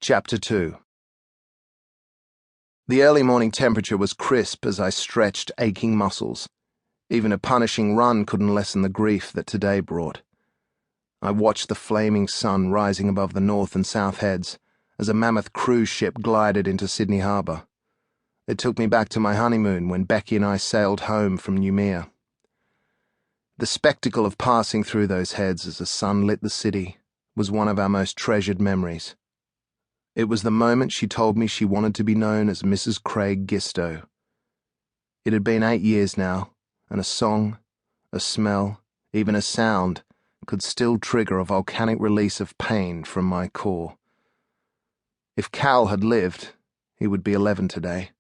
Chapter 2. The early morning temperature was crisp as I stretched aching muscles. Even a punishing run couldn't lessen the grief that today brought. I watched the flaming sun rising above the north and south heads as a mammoth cruise ship glided into Sydney Harbour. It took me back to my honeymoon when Becky and I sailed home from Noumea. The spectacle of passing through those heads as the sun lit the city was one of our most treasured memories. It was the moment she told me she wanted to be known as Mrs. Craig Gisto. It had been 8 years now, and a song, a smell, even a sound could still trigger a volcanic release of pain from my core. If Cal had lived, he would be 11 today.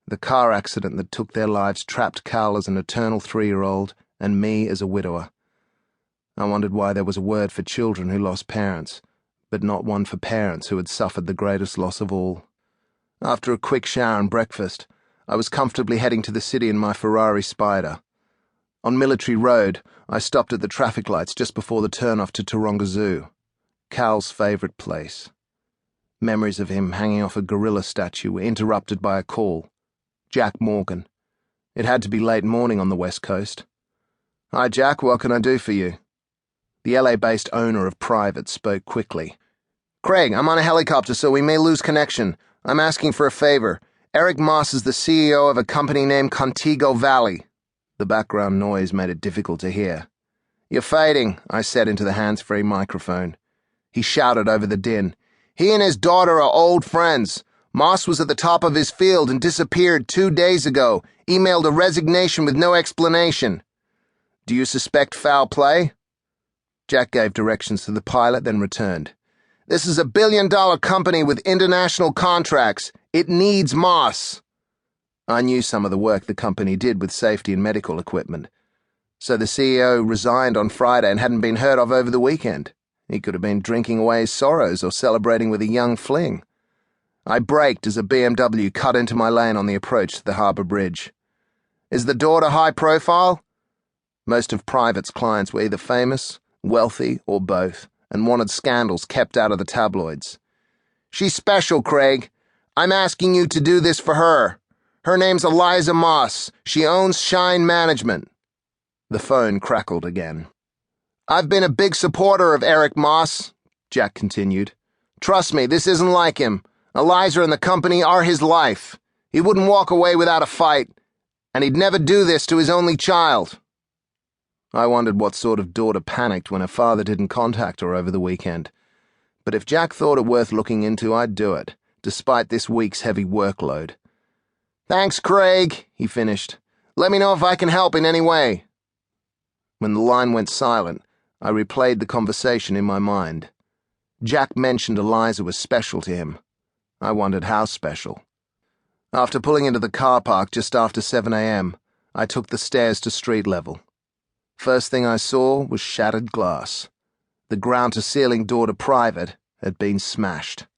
The car accident that took their lives trapped Cal as an eternal 3-year-old and me as a widower. I wondered why there was a word for children who lost parents, but not one for parents who had suffered the greatest loss of all. After a quick shower and breakfast, I was comfortably heading to the city in my Ferrari Spider. On Military Road, I stopped at the traffic lights just before the turn-off to Taronga Zoo, Cal's favourite place. Memories of him hanging off a gorilla statue were interrupted by a call. Jack Morgan. It had to be late morning on the West Coast. "Hi, Jack, what can I do for you?" The LA-based owner of Private spoke quickly. "Craig, I'm on a helicopter, so we may lose connection. I'm asking for a favor. Eric Moss is the CEO of a company named Contigo Valley." The background noise made it difficult to hear. "You're fading," I said into the hands-free microphone. He shouted over the din. "He and his daughter are old friends. Moss was at the top of his field and disappeared 2 days ago, emailed a resignation with no explanation. Do you suspect foul play?" Jack gave directions to the pilot, then returned. "This is a billion-dollar company with international contracts. It needs Moss." I knew some of the work the company did with safety and medical equipment. So the CEO resigned on Friday and hadn't been heard of over the weekend. He could have been drinking away his sorrows or celebrating with a young fling. I braked as a BMW cut into my lane on the approach to the Harbour Bridge. "Is the daughter high profile?" Most of Private's clients were either famous, wealthy, or both, and wanted scandals kept out of the tabloids. "She's special, Craig. I'm asking you to do this for her. Her name's Eliza Moss. She owns Shine Management." The phone crackled again. "I've been a big supporter of Eric Moss," Jack continued. "Trust me, this isn't like him. Eliza and the company are his life. He wouldn't walk away without a fight, and he'd never do this to his only child." I wondered what sort of daughter panicked when her father didn't contact her over the weekend. But if Jack thought it worth looking into, I'd do it, despite this week's heavy workload. "Thanks, Craig," he finished. "Let me know if I can help in any way." When the line went silent, I replayed the conversation in my mind. Jack mentioned Eliza was special to him. I wondered how special. After pulling into the car park just after 7 a.m., I took the stairs to street level. First thing I saw was shattered glass. The ground-to-ceiling door to Private had been smashed.